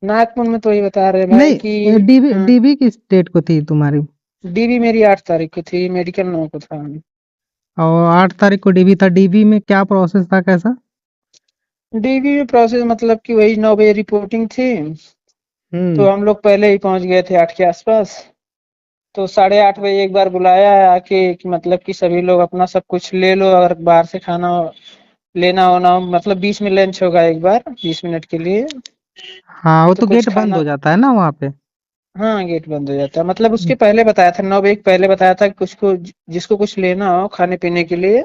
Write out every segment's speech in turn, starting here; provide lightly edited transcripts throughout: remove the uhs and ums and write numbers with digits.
नागपुर में तो वही बता रहे भाई कि नहीं, डीबी हाँ, डीबी किस डेट को थी तुम्हारी? डीबी मेरी 8 तारीख को थी, मेडिकल 9 को था। और 8 तारीख को डीबी था। डीबी में क्या प्रोसेस था, कैसा? डीबी में प्रोसेस मतलब कि वही 9 बजे रिपोर्टिंग थी। हम्म। तो हम लोग पहले ही पहुंच गए थे 8 के आसपास। तो 8:30 बजे एक बार बुलाया है आके कि मतलब कि सभी लोग अपना सब कुछ ले लो, अगर बाहर से खाना लेना होना हो, मतलब 20 में लंच होगा एक बार 20 मिनट के लिए। हाँ, वो तो तो कुछ गेट बंद खाना, हो जाता है ना वहाँ पे। हाँ गेट बंद हो जाता है, मतलब उसके पहले बताया था 9 बजे पहले बताया था कि कुछ को जिसको कुछ लेना हो खाने पीने के लिए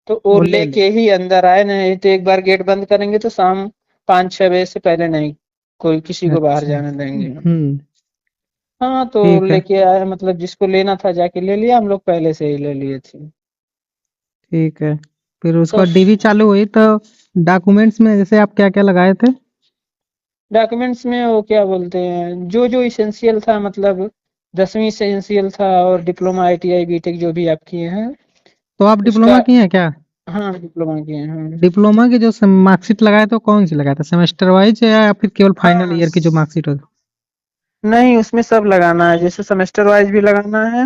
तो वो वो ले ले। लेके ही अंदर आए, नहीं तो एक बार गेट बंद करेंगे तो शाम 5-6 बजे से पहले नहीं कोई किसी को बाहर अच्छा। जाने देंगे। हाँ तो ठीक है। लेके आए, मतलब जिसको लेना था जाके ले लिया, हम लोग पहले से ही ले लिए थे। ठीक है। फिर उसके तो बाद डीवी चालू हुई तो डॉक्यूमेंट्स में जैसे आप क्या क्या लगाए थे? डॉक्यूमेंट्स में वो क्या बोलते हैं, जो जो इसेंशियल था, मतलब 10वीं इसेंशियल था और डिप्लोमा आईटीआई बीटेक जो भी आप किए हैं तो आप डिप्लोमा उसका। किए हैं क्या? हाँ डिप्लोमा किए हैं। डिप्लोमा की जो मार्कशीट लगाए तो कौन सी लगाए थे, सेमेस्टर वाइज या फिर केवल फाइनल हाँ ईयर की जो मार्कशीट होती? नहीं, उसमें सब लगाना है, जैसे सेमेस्टर वाइज भी लगाना है।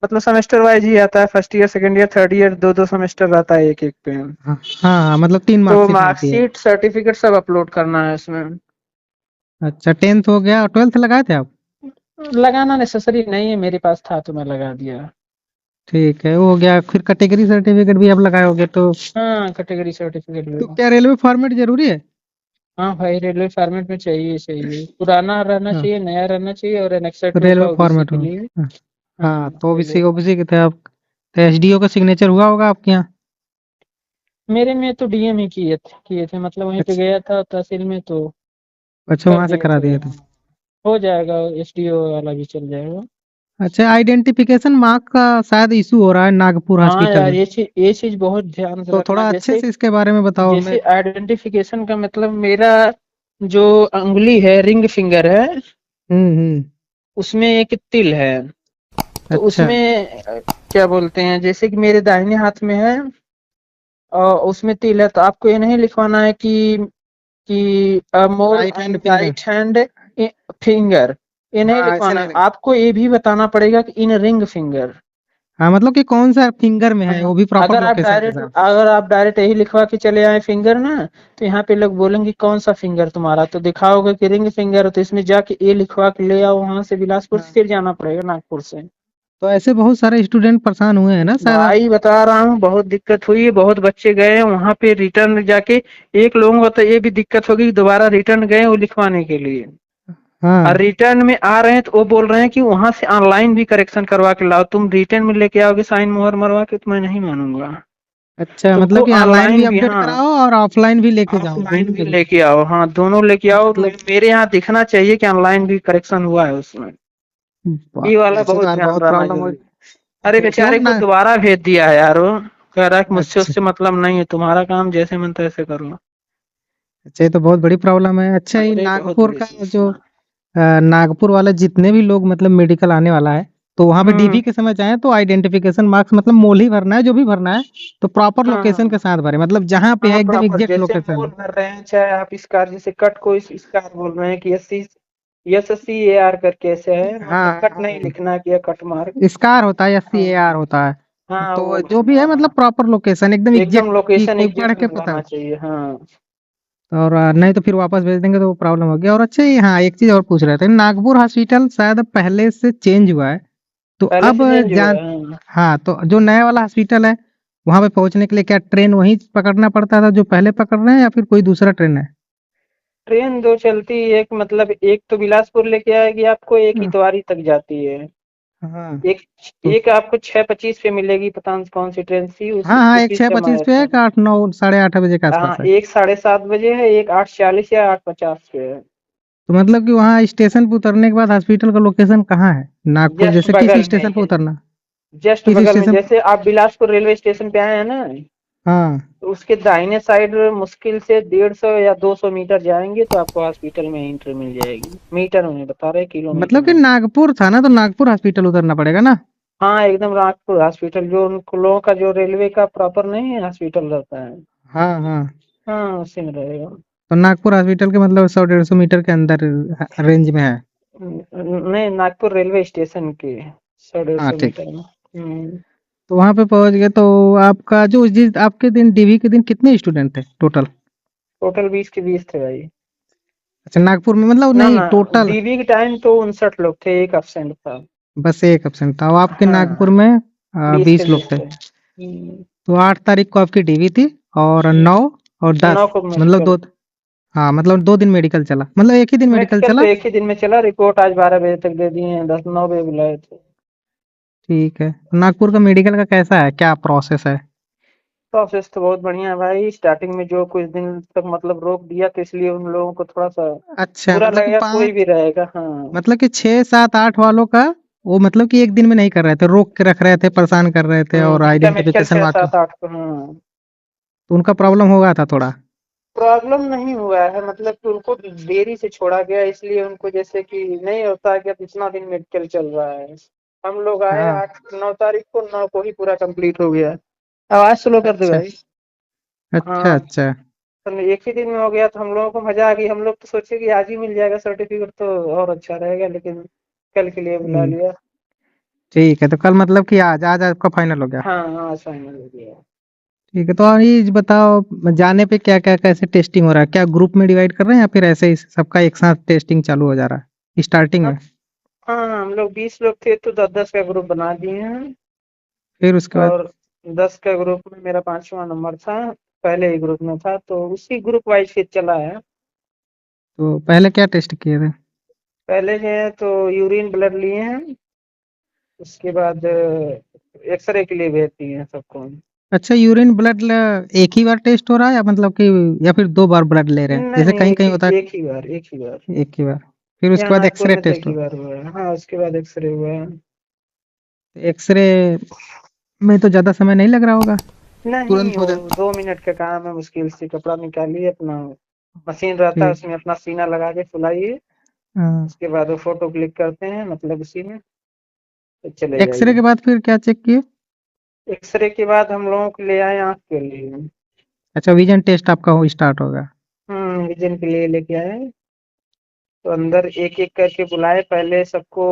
मतलब सेमेस्टर वाइज ही आता है, first year second year third year, दो दो सेमेस्टर रहता है एक एक पे। हाँ हाँ हाँ, मतलब 3 तो मार्कशीट रहती है। मार्कशीट सर्टिफिकेट सब अपलोड करना है इसमें। अच्छा, 10th हो गया और 12th लगाए थे आप? लगाना नेसेसरी नहीं है, मेरे पास था तो मैं लगा दिया। ठीक है, वो हो गया। फिर कैटेगरी सर्टिफिकेट भी आप लगाए होगे हाँ कैटेगरी सर्टिफिकेट तो भी। क्या रेलवे फॉर्मेट जरूरी है? हाँ भाई रेलवे फॉर्मेट में चाहिए चाहिए, पुराना रहना हाँ, चाहिए, नया रहना चाहिए, और एनेक्सर तो 2 रेलवे था ओबीसी फॉर्मेट के हो। लिए। हाँ। हाँ, हाँ तो रेलवे। ओबीसी ओबीसी के थे आप। तो एसडीओ का सिग्नेचर हुआ होगा आपके यहाँ? मेरे में तो डीएम ही किए थे, मतलब वहीं पे अच्छा। गया था तहसील में तो अच्छा, कर वहां से दिए करा थे। दिए थे। हो जाएगा, एसडीओ वाला भी चल जाएगा। अच्छा, आइडेंटिफिकेशन मार्क का शायद इशू हो रहा है नागपुर हाँ हॉस्पिटल यार, में। ये चीज बहुत ध्यान से तो रखना, थोड़ा अच्छे जैसे से इसके बारे में बताओ हमें। जैसे आइडेंटिफिकेशन का मतलब मेरा जो अंगुली है, रिंग फिंगर है, हम्म। उसमें एक तिल है। तो अच्छा। उसमें क्या बोलते हैं, जैसे कि मेरे दाहिने हाथ में है और उसमें तिल है, तो आपको ये नहीं लिखवाना है कि more right hand finger. Right hand finger, ये नहीं हाँ, ऐसे लिखवाना है, नहीं। आपको ये भी बताना पड़ेगा कि इन रिंग फिंगर। हाँ, मतलब कि कौन सा फिंगर में है, हाँ, वो भी प्रॉपर लोकेशन के साथ। अगर आप डायरेक्ट यही लिखवा के चले आए फिंगर ना, तो यहाँ पे लोग बोलेंगे कौन सा फिंगर तुम्हारा, तो दिखाओगे कि रिंग फिंगर, तो इसमें जाके ये लिखवा के ले आओ वहां से बिलासपुर से, हाँ, फिर जाना पड़ेगा नागपुर से। तो ऐसे बहुत सारे स्टूडेंट परेशान हुए हैं ना शायद आप। भाई बता रहा हूँ बहुत दिक्कत हुई, बहुत बच्चे गए वहां पे रिटर्न जाके, एक लोगों को तो ये भी दिक्कत होगी कि दोबारा रिटर्न गए वो लिखवाने के लिए, और हाँ। रिटर्न में आ रहे हैं तो वो बोल रहे हैं कि वहां से ऑनलाइन भी करेक्शन करवा के लाओ, तुम रिटर्न में लेके आओगे साइन मोहर मरवा के तो मैं नहीं मानूंगा। अच्छा, मतलब तुमको कि ऑनलाइन भी ऑनलाइन भी, अपडेट हाँ कराओ और ऑफलाइन भी लेके जाओ, ऑफलाइन दोनों भी जगह। लेके आओ, हाँ दोनों लेके आओ, मतलब मेरे यहाँ दिखना चाहिए कि ऑनलाइन भी करेक्शन हुआ है उसमें। ये बाप रे, वाला ऐसे तो बहुत यार ध्यान बहुत रहना प्रॉब्लम हो। जरूरी। अरे क्यों बेचारे को ना। दोबारा भेज दिया है यार वो, कह रहा है कि मुझसे अच्छा। उससे मतलब नहीं है, तुम्हारा काम जैसे मन तैसे करो। अच्छा, ये तो बहुत बड़ी प्रॉब्लम है। अच्छा, ये अरे बहुत नागपुर बड़ी का जो समस्या। नागपुर वाले जितने भी लोग मतलब मेडिकल आने वाला है, तो वहां पे हम्म। डीबी के समय जाए तो आइडेंटिफिकेशन मार्क्स मतलब मोल ही भरना है, जो भी भरना है तो प्रॉपर हाँ लोकेशन के हाँ साथ भरे, मतलब जहाँ पे हाँ है एकदम प्रॉपर, एग्जैक्ट जैसे लोकेशन। मोल भर रहे हैं, चाहे आप इस कार जैसे कट को इस कार बोल रहे हैं कि SCAR करके ऐसे है, मतलब हाँ कट नहीं हाँ, लिखना कि ये कट मार्क। स्कार होता है या सी ए हाँ आर होता है। हाँ वो तो जो भी भरना है मतलब है। प्रॉपर लोकेशन एकदम एकदम एग्जैक्ट कि लोकेशन कोई पढ़ एग्जैक्ट के पता। लिखवाना चाहिए, हाँ। और नहीं तो फिर वापस भेज देंगे तो वो प्रॉब्लम होगी। और अच्छा, ये हाँ, एक चीज और पूछ रहे थे, नागपुर हॉस्पिटल शायद पहले से चेंज हुआ है तो पहले अब से चेंज हुआ जान। है, हाँ। हाँ, तो जो नया वाला हॉस्पिटल है वहां पे पहुंचने के लिए क्या ट्रेन वहीं पकड़ना पड़ता था जो पहले पकड़ रहे हैं, या फिर कोई दूसरा ट्रेन है? ट्रेन दो चलती है, एक मतलब एक तो बिलासपुर लेके आएगी आपको, एक हाँ इतवारी तक जाती है। हाँ। एक तो एक आपको 6:25 पे मिलेगी, पता नहीं कौन सी ट्रेन थी, हाँ उसी हाँ, एक उसी छः से हम पच्चीस आए पे है, थे। एक 8 9 8:30 बजे के हाँ आसपास है। एक 7:30 बजे है, एक 8:40 या 8:50 पे है। तो मतलब कि वहाँ स्टेशन पे उतरने के बाद हॉस्पिटल का लोकेशन कहाँ है? नागपुर जस्ट जैसे किस बगल में स्टेशन पे है, उतरना? जस्ट किस बगल में, स्टेशन पे? जैसे आप बिलासपुर रेलवे स्टेशन पे आए हैं ना, हाँ, तो उसके दाहिने साइड मुश्किल से 150 या 200 मीटर जाएंगे तो आपको हॉस्पिटल में एंट्री मिल जाएगी, मीटर में बता रहे, किलोमीटर मतलब कि में। नागपुर था ना, तो नागपुर हॉस्पिटल उतरना पड़ेगा ना? हाँ एकदम नागपुर हॉस्पिटल, जो उन लोगों का जो रेलवे का प्रॉपर नहीं है हॉस्पिटल रहता है। हाँ हाँ। हाँ उसी में रहेगा। तो नागपुर हॉस्पिटल के मतलब 100-150 मीटर के अंदर रेंज में है। नहीं, नागपुर रेलवे स्टेशन के 100-150 हाँ ठीक। मीटर में। तो वहां पे पहुंच गए तो आपका जो जिस आपके दिन डीवी के दिन कितने स्टूडेंट थे टोटल? टोटल 20 के 20 थे भाई। अच्छा नागपुर में मतलब ना नहीं ना, टोटल। डीबी के टाइम तो 59 लोग थे, एक एब्सेंट था। बस एक एब्सेंट था और आपके नागपुर हाँ, में 20 के 20 लोग 20 थे। थे। हम्म, तो 8 तारीख को आपकी डीवी थी और 9 और 9 10 को मतलब मेडिकल। दो। हाँ मतलब 2 दिन मेडिकल चला, मतलब एक ही दिन मेडिकल मेडिकल तो चला। एक ही दिन में चला, रिपोर्ट आज 12 बजे तक दे दिए हैं, 9 बजे बुलाए थे। ठीक है, नागपुर का मेडिकल का कैसा है, क्या प्रोसेस है? प्रोसेस तो बहुत बढ़िया है भाई। स्टार्टिंग में जो कुछ दिन तक मतलब रोक दिया, तो इसलिए उन लोगों को थोड़ा सा अच्छा बुरा मतलब कि लगेगा, कोई भी पाँच, रहेगा। हाँ, मतलब कि 6 7 8 वालों का वो मतलब कि एक दिन में नहीं कर रहे थे, रोक के रख रहे थे, परेशान कर रहे थे और जिनका मेडिकल आइडेंटिफिकेशन 6 वहाँ के। 7 8 को, हाँ। तो उनका प्रॉब्लम हो गया था थोड़ा। प्रॉब्लम नहीं हुआ है, मतलब कि उनको देरी से छोड़ा गया, इसलिए उनको जैसे कि नहीं होता है कि अब इतना दिन मेडिकल चल रहा है। हम लोग आए हाँ 8 9 तारीख को, 9 को ही पूरा कंप्लीट हो गया। आवाज स्लो कर दे अच्छा भाई। अच्छा हाँ, अच्छा। तो एक ही दिन में हो गया, तो हम लोगों को मजा आ गई। हम लोग तो सोचे कि आज ही मिल जाएगा सर्टिफिकेट तो और अच्छा रहेगा, लेकिन कल के लिए बुला हम्म, लिया। ठीक है, तो कल मतलब कि आज आज आपका फाइनल हो गया। हाँ हाँ, फाइनल हो गया। ठीक है, तो आप ये बताओ जाने पे क्या क्या कैसे टेस्टिंग हो रहा है, क्या ग्रुप में डिवाइड कर रहे हैं या फिर ऐसे ही सबका एक साथ टेस्टिंग चालू हो जा रहा है स्टार्टिंग हाँ में? हाँ, हम लोग 20 लोग थे, तो 10-10 का ग्रुप बना दिए हैं। फिर उसके बाद? और 10 का ग्रुप में मेरा 5वां नंबर था। पहले ही ग्रुप में था, तो उसी ग्रुप वाइज फिर चला है। तो पहले क्या टेस्ट किए थे? पहले जो है तो यूरिन ब्लड लिए हैं। उसके बाद एक्सरे के लिए भेज दिए हैं सबको। अच्छा यूरिन ब्लड एक ही बार टेस्ट हो रहा है या मतलब कि या फिर 2 बार ब्लड ले रहे हैं नहीं जैसे नहीं, कहीं कहीं होता एक ही बार, एक ही बार। है? एक ही बार। फिर उसके यहाँ बाद नागपुर एक्सरे में तो एक टेस्ट ही हो? बार हुआ है। हाँ, उसके बाद एक्सरे हुआ है। एक्सरे में तो ज्यादा समय नहीं लग रहा होगा, नहीं, तुरंत हो वो जाए? 2 मिनट का काम है। मुश्किल से कपड़ा निकालिए, अपना मशीन रहता है, ठीक। उसमें अपना सीना लगा के फुलाइए। हाँ। उसके बाद वो फोटो क्लिक करते हैं, मतलब उसी में, तो चले एक्सरे जाइए। के बाद फिर क्या चेक किए? एक्सरे के बाद हम लोगों को ले आए आँख के लिए। अच्छा विजन टेस्ट आपका हो स्टार्ट होगा। विजन के लिए लेके आए। तो अंदर एक एक करके बुलाए, पहले सबको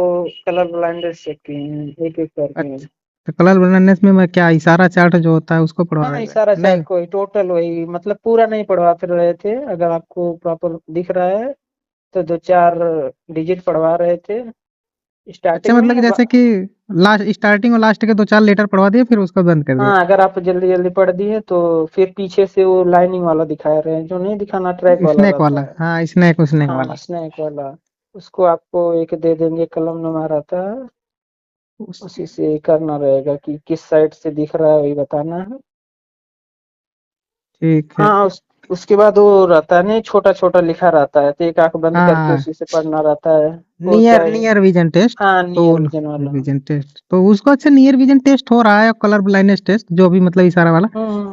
कलर ब्लाइंडर चेक किए, एक एक करके। अच्छा, तो कलर ब्लाइंडनेस में मैं क्या इशारा चार्ट जो होता है उसको पढ़वा हाँ, रहे थे इशारा चार्ट नहीं? को ही, टोटल वही, मतलब पूरा नहीं पढ़वा फिर रहे थे। अगर आपको प्रॉपर दिख रहा है तो 2-4 डिजिट पढ़वा रहे थे अच्छा स्टार्टिंग मतलब में। कि जैसे कि लास्ट स्टार्टिंग और लास्ट के 2 4 लेटर पढ़वा दिए फिर उसको बंद कर दिए? हाँ, अगर आप जल्दी जल्दी पढ़ दिए तो फिर पीछे से वो लाइनिंग वाला दिखा रहे हैं, जो नहीं दिखाना, ट्रैक वाला स्नैक रहता वाला, है। हाँ स्नैक हाँ, वाला। स्नैक वाला। उसको आपको एक दे देंगे, कलम नुमा रहता है। उस- उसी से करना रहेगा कि किस साइड से दिख रहा है, वही बताना है। ठीक है। हाँ, उसके बाद वो रहता है नहीं, छोटा छोटा लिखा रहता है, तो एक आंख बंद करके हाँ उसी से पढ़ना रहता है। वो नियर चाहे, नियर विजन टेस्ट। हाँ, तो नियर विजन वाला। विजन टेस्ट तो उसको अच्छा नियर विजन टेस्ट हो रहा है और कलर ब्लाइंडनेस टेस्ट जो भी मतलब इशारा वाला,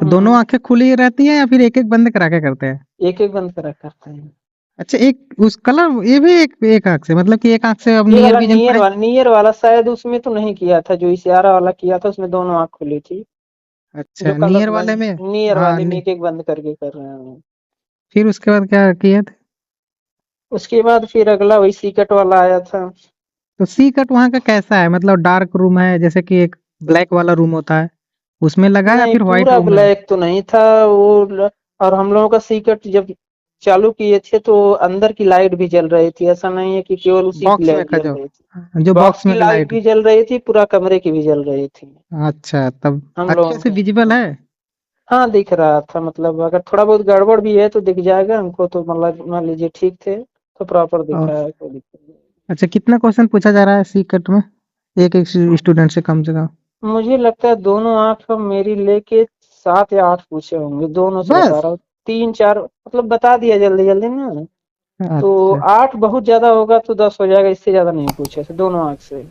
दोनों आंखें खुली रहती है या फिर एक एक बंद करा के करते हैं? एक एक बंद करा करते हैं। अच्छा एक उस कलर ये भी एक एक आंख से मतलब कि एक आंख से अब ये नियर वाला विजन पड़े? नियर वाला शायद उसमें तो नहीं किया था, जो इशारा वाला किया था उसमें दोनों आंख खुली थी। जो अच्छा कलर नियर वाले ब्लाइंड, में। नियर हाँ वाले में एक एक बंद करके कर रहे हैं। फिर उसके बाद क्या किए थे? उसके बाद फिर अगला वही सीकट वाला आया था। तो सी कट वहाँ का कैसा है, मतलब डार्क रूम है जैसे कि एक ब्लैक वाला रूम होता है उसमें लगा या नहीं, फिर व्हाइट पूरा रूम में? ब्लैक तो नहीं था और हम लोगों का सीकट जब चालू किए थे तो अंदर की लाइट भी जल रही थी, ऐसा नहीं है कि केवल उसी की बॉक्स में लाइट का जल रही थी। जो बॉक्स बॉक्स की में का लाइट लाइट? भी जल रही थी, पूरा कमरे की भी जल रही थी। अच्छा तब हम अच्छे लोगों से के विजिबल हाँ। है? हाँ, दिख रहा था, मतलब अगर थोड़ा बहुत गड़बड़ भी है तो दिख जाएगा हमको, तो मतलब मान लीजिए ठीक थे, तो प्रॉपर और दिखा है, कोई दिक्कत नहीं। अच्छा कितना क्वेश्चन पूछा जा रहा है सी कट में एक एक स्टूडेंट से कम से कम? मुझे लगता है दोनों आंख मेरी लेके 7 या 8 पूछे होंगे, दोनों से बता बस? रहा हूँ। 3-4 मतलब बता दिया जल्दी जल्दी ना। तो अच्छा 8 बहुत ज्यादा होगा तो 10 हो जाएगा, इससे ज्यादा नहीं पूछे थे दोनों आंख से।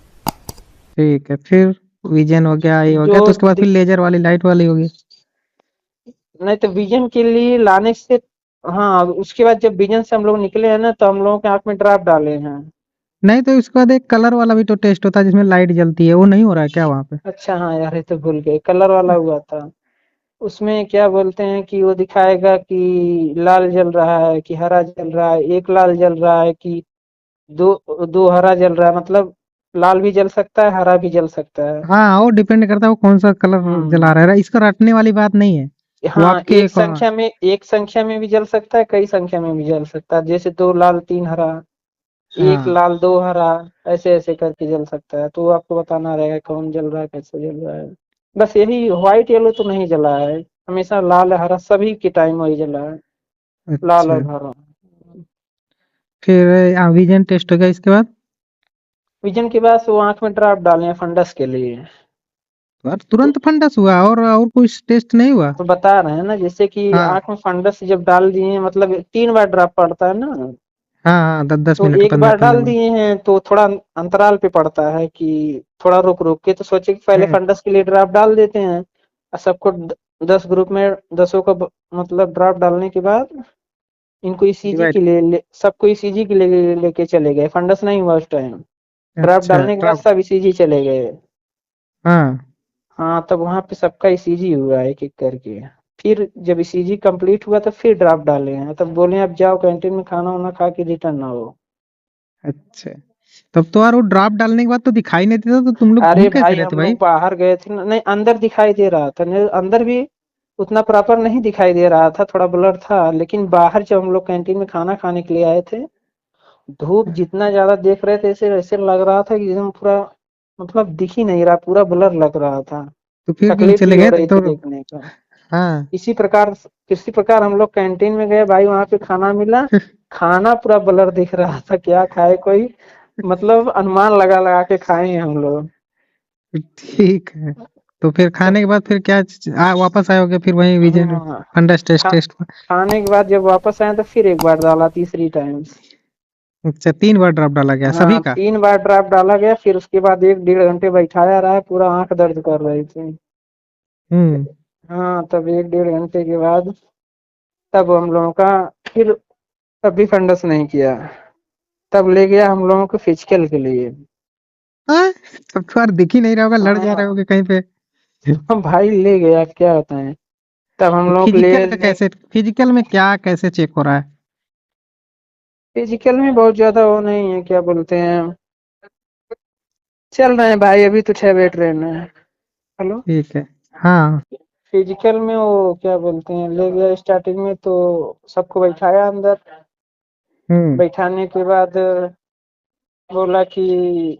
ठीक है, फिर विजन हो गया, ये हो जो गया, तो उसके बाद फिर दिक- लेजर वाली लाइट वाली होगी? नहीं तो विजन के लिए लाने से, हाँ, उसके बाद जब विजन से हम लोग निकले हैं ना, तो हम लोगों के आंख में ड्रॉप डाले हैं। नहीं तो उसके बाद एक कलर वाला भी तो टेस्ट होता है जिसमें लाइट जलती है, वो नहीं हो रहा है क्या वहाँ पे? अच्छा, हाँ यार, ये तो भूल गए, कलर वाला हुआ था। उसमें क्या बोलते हैं कि वो दिखाएगा कि लाल जल रहा है कि हरा जल रहा है, एक लाल जल रहा है कि दो दो हरा जल रहा है, मतलब लाल भी जल सकता है हरा भी जल सकता है। हाँ वो डिपेंड करता है वो कौन सा कलर जला हम्म। रहा है, इसको रटने वाली बात नहीं है। वो हाँ, आपके एक संख्या में भी जल सकता है, कई संख्या में भी जल सकता है, जैसे दो लाल तीन हरा, एक हाँ लाल दो हरा, ऐसे ऐसे करके जल सकता है। तो आपको बताना रहेगा कौन जल रहा है कैसे जल रहा है। बस यही व्हाइट येलो तो नहीं जला है, हमेशा लाल हरा सभी के टाइम वही जला है, लाल अच्छा। और हरा। फिर विजन टेस्ट हो गया इसके बाद? विजन के बाद वो आंख में ड्रॉप डाले हैं फंडस के लिए। और तो तुरंत फंडस हुआ और कोई टेस्ट नहीं हुआ? तो बता रहे हैं ना, जैसे कि हाँ आंख में फंडस जब डाल दिए, मतलब 3 बार ड्रॉप पड़ता है ना। हाँ हाँ, 10-10 मिनट, तो एक बार 15-15 डाल मिनट। दिए हैं तो थोड़ा अंतराल पे पड़ता है कि थोड़ा रुक रुक के, तो सोचे कि पहले हम्म। फंडस के लिए ड्राफ्ट डाल देते हैं और सबको 10 ग्रुप में 10 को मतलब ड्राफ्ट डालने के बाद इनको ईसीजी डिवाइड। के लिए सबको ईसीजी के लिए लेके चले गए, फंडस नहीं हुआ उस टाइम। ड्राफ्ट अच्छा डालने के बाद ड्रॉप। सब ईसीजी चले गए। हाँ। हाँ, तब वहां पे सबका ईसीजी हुआ एक एक करके। फिर जब ईसीजी कंप्लीट हुआ तो फिर ड्राफ्ट डाले हैं, तब बोले अब जाओ कैंटीन में खाना वाना खा के रिटर्न आओ। अच्छा, तब तो यार वो ड्रॉप डालने के बाद तो दिखाई नहीं देता, तो तुम लोग घूम अरे कैसे भाई रहे थे हम भाई? लोग बाहर गए थे ना, नहीं अंदर दिखाई दे रहा था, नहीं अंदर भी उतना प्रॉपर नहीं दिखाई दे रहा था, थोड़ा ब्लर था, लेकिन बाहर जब हम लोग कैंटीन में खाना खाने के लिए आए थे, धूप जितना ज्यादा देख रहे थे ऐसे ऐसे लग रहा था कि एकदम पूरा, मतलब दिख ही नहीं रहा, पूरा ब्लर लग रहा था। तो फिर क्यों तकलीफ भी चले हो गए रही तो? थी देखने का। हाँ। इसी प्रकार हम लोग कैंटीन में गए भाई, वहां पे खाना मिला, खाना पूरा ब्लर दिख रहा था, क्या खाए कोई, मतलब अनुमान लगा लगा के खाए हैं हम लोग। ठीक है। तो फिर खाने के बाद फिर क्या वापस आए होगे फिर वही विजन हाँ, फंडस टेस्ट खा टेस्ट पर? खाने के बाद जब वापस आए तो फिर एक बार डाला, तीसरी टाइम। अच्छा, 3 बार ड्रॉप डाला गया सभी हाँ, का? 3 बार ड्राफ्ट डाला गया, फिर उसके बाद 1 डेढ़ घंटे बैठाया रहा, पूरा आंख दर्द कर रही थी। हम्म। हाँ, तब 1 डेढ़ घंटे के बाद तब हम लोगों का फिर, तब भी फंडस नहीं किया, तब ले गया हम लोगों को फिजिकल के लिए। हाँ, तब तो यार दिख ही नहीं रहा होगा, लड़ जा रहे हाँ, होगे कहीं पे। हम भाई ले गया, क्या बताएं। तब हम तो लोग फिजिकल का कैसे, फिजिकल में क्या कैसे चेक हो रहा है? फिजिकल में बहुत ज्यादा वो नहीं है, क्या बोलते हैं, चल रहे हैं भाई, अभी तो 6 बैठ रहे हैं। हेलो। ठीक है। हाँ। फिजिकल में वो क्या बोलते हैं, ले गया स्टार्टिंग में तो सबको बैठाया अंदर, हम्म। बैठाने के बाद बोला कि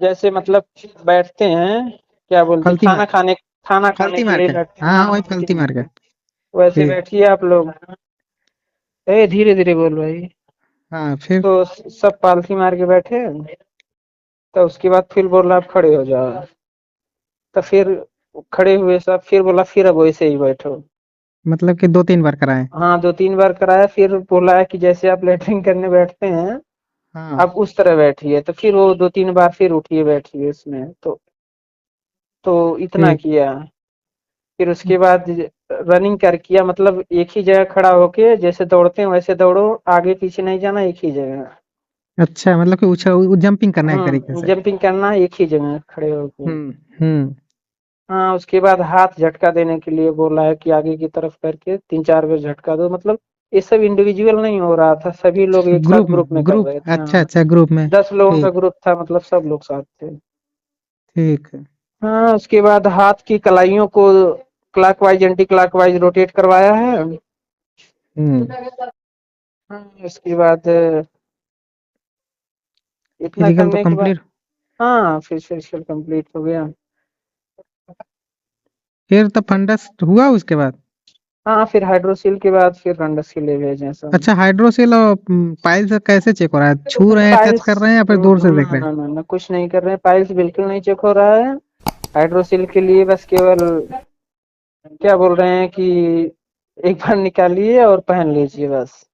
जैसे मतलब बैठते हैं, क्या बोलते हैं, फल्ती मार, खाना खाने फल्ती के मार लिए के। बैठते हैं, हाँ हाँ वही फुल्की फल्ती मार मार के। के, वैसे ठीक। बैठिए आप लोग। धीरे धीरे बोल भाई। हाँ फिर। तो सब पालथी मार के बैठे, तो उसके बाद फिर बोला आप खड़े हो जाओ, तो फिर खड़े हुए सब, फिर बोला फिर अब वैसे ही बैठो। मतलब कि 2-3 बार कराए? हाँ, 2 3 बार कराया, फिर बोला है कि जैसे आप लेटरिन करने बैठते हैं हाँ। आप उस तरह बैठिए, तो फिर वो 2 3 बार फिर उठिए बैठिए उसमें, तो इतना ठीक। किया। फिर उसके बाद रनिंग कर किया, मतलब एक ही जगह खड़ा होके जैसे दौड़ते हैं वैसे दौड़ो, आगे पीछे नहीं जाना, एक ही जगह। अच्छा, मतलब कि उछल जंपिंग करना है एक तरीके से। जंपिंग करना है एक ही जगह खड़े होके। हम्म। हाँ, उसके बाद हाथ झटका देने के लिए बोला है कि आगे की तरफ करके 3 4 बार झटका दो, मतलब ये सब इंडिविजुअल नहीं हो रहा था, सभी लोग एक साथ ग्रुप में, ग्रुप में कर ग्रुप, रहे थे। अच्छा हाँ, अच्छा, ग्रुप में। 10 लोगों का ठीक। ग्रुप था, मतलब सब लोग साथ थे। ठीक है। हाँ, उसके बाद हाथ की कलाइयों को क्लॉकवाइज एंटी क्लॉकवाइज रोटेट करवाया है। हम्म। हाँ, उसके बाद इतना फिजिकल तो करने के बाद, कंप्लीट। हाँ फिर फेशियल कंप्लीट हो गया। फिर तो फंडस हुआ उसके बाद? हाँ, फिर हाइड्रोसील के बाद फिर रंडस के लिए भेजे सब। अच्छा, हाइड्रोसिल और पाइल्स कैसे चेक हो रहा है? छू रहे हैं, टच पाइल्स कर रहे हैं या फिर दूर से देख ना रहे हैं? ना ना ना, कुछ नहीं कर रहे हैं, पाइल्स बिल्कुल नहीं चेक हो रहा है। हाइड्रोसील के लिए बस केवल क्या बोल रहे हैं कि एक बार निकालिए और पहन लीजिए बस,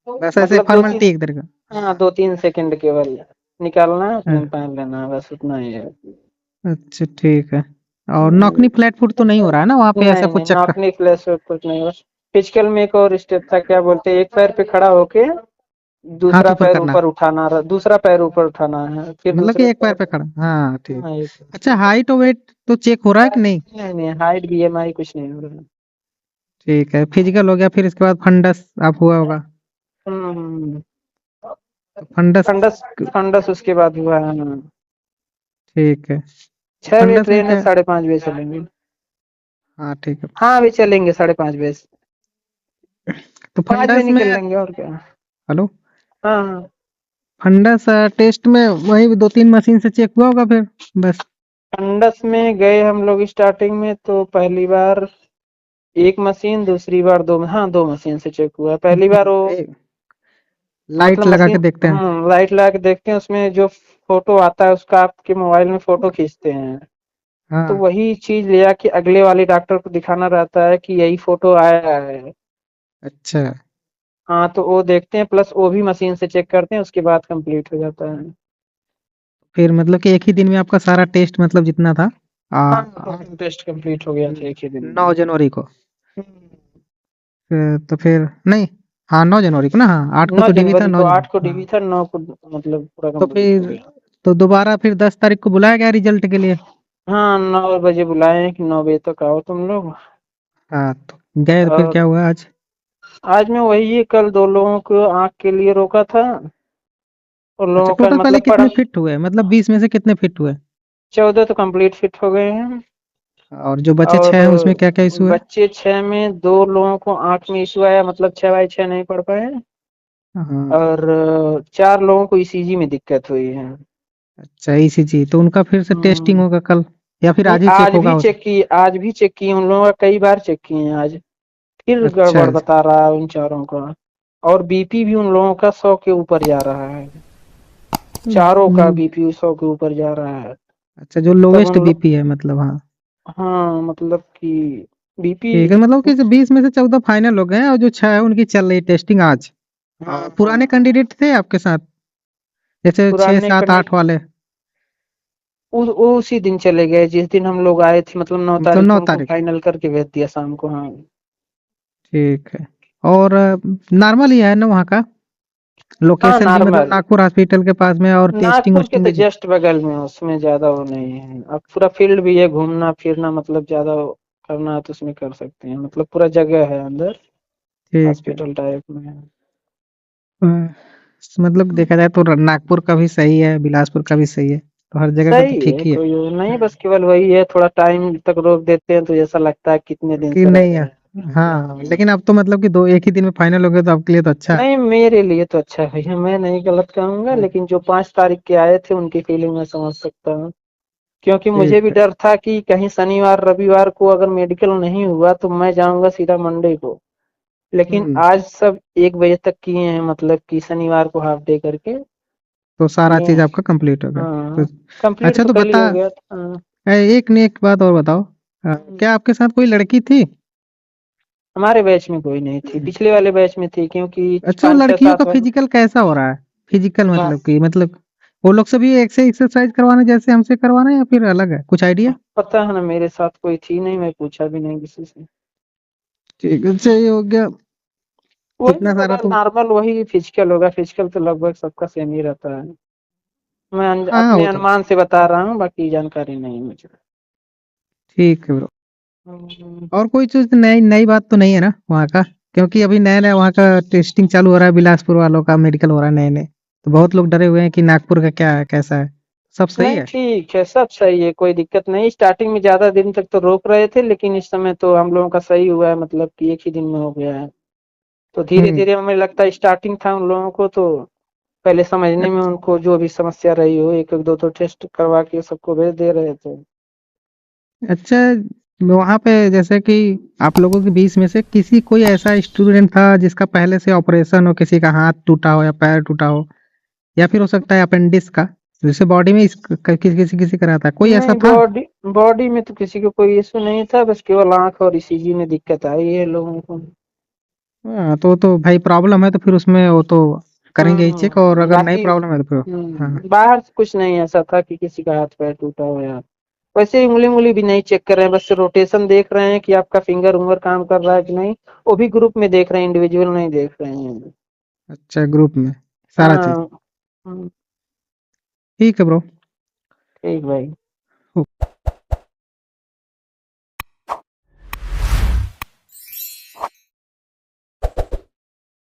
बस ऐसे मतलब दो तीन, फॉर्मेलिटी एक तरीका। हाँ 2 3 सेकंड केवल निकालना है, हाँ, अपने पहन लेना है, बस उतना ही है। अच्छा ठीक है। और हम्म, नॉकनी फ्लैट फुट तो नहीं हो रहा है ना वहाँ पे, ऐसा नहीं नहीं, कुछ चक्कर? नॉट नेकलेस कुछ नहीं, बस फिजिकल में एक और स्टेप था, क्या बोलते हैं, एक पैर पे खड़ा होके हाथ दूसरा ऊपर पैर करना ऊपर उठाना, दूसरा पैर ऊपर उठाना है, फिर मतलब कि दूसरे एक पैर पैर। पे खड़ा, हाँ ठीक। हाँ एक। अच्छा, हाइट और वेट तो चेक हो रहा है कि नहीं? नहीं नहीं, हाइट बीएमआई कुछ नहीं हो रहा है। ठीक है, फिजिकल हो गया, फिर इसके बाद फंडस आप हुआ होगा। हम्म। तो फंडस, फंडस, फंडस उसके बाद हुआ है। ठीक है। 6 बजे फंडस में ट्रेन है, क्या? 5:30 बजे चलेंगे। हाँ ठीक है। हाँ अभी चलेंगे 5:30 बजे। तो 5 बजे फंडस में, निकल लेंगे और क्या। हेलो, हाँ हाँ। फंडस टेस्ट में वही 2-3 मशीन से चेक हुआ होगा फिर, बस। फंडस में गए हम लोग स्टार्टिंग में तो पहली बार एक मशीन, दूसरी बार दो, हाँ 2 मशीन से चेक हुआ। पहली बार वो लाइट मतलब लगा के मशीन, देखते हैं। लाइट लगा के देखते हैं, उसमें जो फोटो आता है उसका आपके मोबाइल में फोटो खींचते हैं। तो हाँ, वही चीज ले आके अगले वाले डॉक्टर को दिखाना रहता है कि यही फोटो आया है। अच्छा। हाँ तो वो देखते हैं, प्लस वो भी मशीन से चेक करते हैं, उसके बाद कंप्लीट हो जाता है। फिर मतलब कि एक ही दिन में आपका सारा टेस्ट मतलब जितना था, हाँ आठ, टोटल टेस्ट कंप्लीट हो गया था एक ही दिन में। 9 जनवरी को। हम्म। तो फिर नहीं, हाँ 9 जनवरी को ना, हाँ 8 को नौ तो डीवी था, जनवरी नौ को जनवरी 8 को हाँ। डीवी था, 9 को मतलब पूरा तो कंप्लीट हो फिर, गया। तो दोबारा फिर 10 तारीख को बुलाया गया रिजल्ट के लिए। हाँ 9 बजे बुलाए हैं कि 9 बजे तक आओ तुम लोग। हाँ, तो गए तो फिर क्या और हुआ आज? आज में वही है, कल 2 लोगों को आंख के लिए रोका था। उन अच्छा, लोगों का टोटल पहले मतलब पड़ा। कितने फिट हुए, मतलब 20 में से कितने फिट हुए? 14 तो कंप्लीट फिट हो गए हैं। और जो बचे और 6 हैं उसमें क्या क्या इशू है? बच्चे 6 में 2 लोगों को आंख में इशू आया, मतलब 6/6 नहीं पढ़ पाए। हाँ। और 4 लोगों को ईसीजी में दिक्कत हुई है। अच्छा, ईसीजी तो उनका फिर से टेस्टिंग हम्म। होगा कल, या फिर नहीं आज ही चेक आज होगा भी हो चेक की, आज भी चेक किए उन लोगों का, कई बार चेक किए हैं आज। फिर अच्छा। गड़बड़ बता रहा है उन चारों का। और बीपी भी उन लोगों का 100 के ऊपर जा रहा है। चारों का हम्म, बीपी 100 के ऊपर जा रहा है। अच्छा, जो तब लोवेस्ट उन लोग, बीपी है मतलब, हाँ। हाँ मतलब कि बीपी। ठीक है, मतलब कि 20 में से 14 फाइनल हो गए हैं और जो 6 है उनकी चल रही टेस्टिंग आज। हाँ और हाँ। पुराने कैंडिडेट थे आपके साथ, जैसे छह पुराने सात कंडीशन आठ वाले? वो उसी दिन चले गए जिस दिन हम लोग आए थे, मतलब नौ मतलब तारीख को 9 उनको तारीख फाइनल करके भेज दिया शाम को। हाँ ठीक है। और नॉर्मल ही है ना वहाँ का हाँ लोकेशन भी, मतलब नॉर्मल। नागपुर हॉस्पिटल के पास में, और टेस्टिंग नागपुर के वेस्टिंग तो भी जस्ट बगल में है, उसमें ज्यादा वो नहीं है। अब पूरा फील्ड भी है, घूमना फिरना मतलब ज्यादा करना है तो उसमें कर सकते हैं, मतलब पूरा जगह है अंदर, ठीक है। हॉस्पिटल टाइप में है। अ, मतलब देखा जाए तो नागपुर का भी सही है, बिलासपुर का भी सही है, तो हर जगह का तो सही ठीक है, ही है। कोई वो नहीं, बस केवल वही है, थोड़ा टाइम तक रोक देते हैं तो ऐसा लगता है कितने दिन कि से रह नहीं रहे है। हैं। हाँ, लेकिन अब तो मतलब कि दो एक ही दिन में फाइनल हो गया, तो आपके लिए तो अच्छा है। नहीं मेरे लिए तो अच्छा है भैया, मैं नहीं गलत कहूंगा, हाँ, लेकिन जो 5 तारीख के आए थे उनकी फीलिंग मैं समझ सकता हूँ। क्योंकि मुझे भी ठीक है। डर था कि कहीं शनिवार रविवार को अगर मेडिकल नहीं हुआ तो मैं जाऊंगा सीधा मंडे को। लेकिन हम्म। आज सब 1 बजे तक किए हैं, मतलब कि शनिवार को हाफ डे करके तो सारा किए चीज हैं। आपका कंप्लीट हो गया तो। हाँ कंप्लीट अच्छा, तो तो कल ही बता, हो गया था। हाँ। एक बात और बताओ, हम्म। क्या आपके साथ कोई लड़की थी? हमारे बैच में कोई नहीं थी, पिछले वाले बैच में थी, क्योंकि अच्छा, वो पाँच छह लड़कियों का सात वाले। फिजिकल कैसा हो रहा है? फिजिकल हाँ, मतलब कि मतलब वो लोग सभी एक से एक्सरसाइज करवाना जैसे हमसे करवाना है, या फिर अलग है कुछ आइडिया? पता है ना, मेरे साथ कोई थी नहीं, मैं पूछा भी नहीं किसी से। ठीक है, सही हो गया। वही इतना सारा होगा तो, नॉर्मल, वही फिजिकल होगा, फिजिकल तो लगभग सबका सेम ही रहता है। मैं हाँ अपने वो तो अनुमान से बता रहा हूँ, बाकी जानकारी नहीं है मुझे। ठीक है ब्रो। हम्म। और कोई चीज नई नई बात तो नहीं है ना वहाँ का? क्योंकि अभी नया नया वहाँ का टेस्टिंग चालू हो रहा है, बिलासपुर वालों का मेडिकल हो रहा है नए नए, तो बहुत लोग डरे हुए हैं कि नागपुर का क्या है, कैसा है। सब सही नहीं है? ठीक है, सब सही है, कोई दिक्कत नहीं। स्टार्टिंग में ज्यादा दिन तक तो रोक रहे थे, लेकिन इस समय तो हम लोगों का सही हुआ है, मतलब कि एक ही दिन में हो गया है। तो धीरे हम्म। धीरे हमें लगता है, स्टार्टिंग था उन लोगों को तो पहले समझने में उनको जो भी समस्या रही हो, एक एक दो दो टेस्ट करवा के सबको भेज दे रहे थे। अच्छा, वहाँ पे जैसे कि आप लोगों के बीच में से किसी कोई ऐसा स्टूडेंट था जिसका पहले से ऑपरेशन हो, किसी का हाथ टूटा हो या पैर टूटा हो, या फिर हो सकता है अपेंडिक्स का, जैसे बॉडी में किसी किसी का रहता है, कोई ऐसा नहीं था? बॉडी, बॉडी में तो किसी को कोई इशू नहीं था, बस केवल आंख और ईसीजी में दिक्कत आई है लोगों को। हाँ, तो भाई प्रॉब्लम है तो फिर उसमें वो तो करेंगे ही चेक, और अगर नहीं बाकी प्रॉब्लम है तो फिर, हाँ। बाहर से कुछ नहीं ऐसा था कि किसी का हाथ पैर टूटा हो या वैसे ही। उंगली उंगली भी नहीं चेक कर रहे हैं, बस रोटेशन देख रहे हैं कि आपका फिंगर उंगर काम कर रहा है कि नहीं। वो भी ग्रुप में देख रहे हैं, इंडिविजुअल नहीं देख रहे हैं। अच्छा, ग्रुप में। सारा चीज। हाँ। ठीक है ब्रो। ठीक भाई।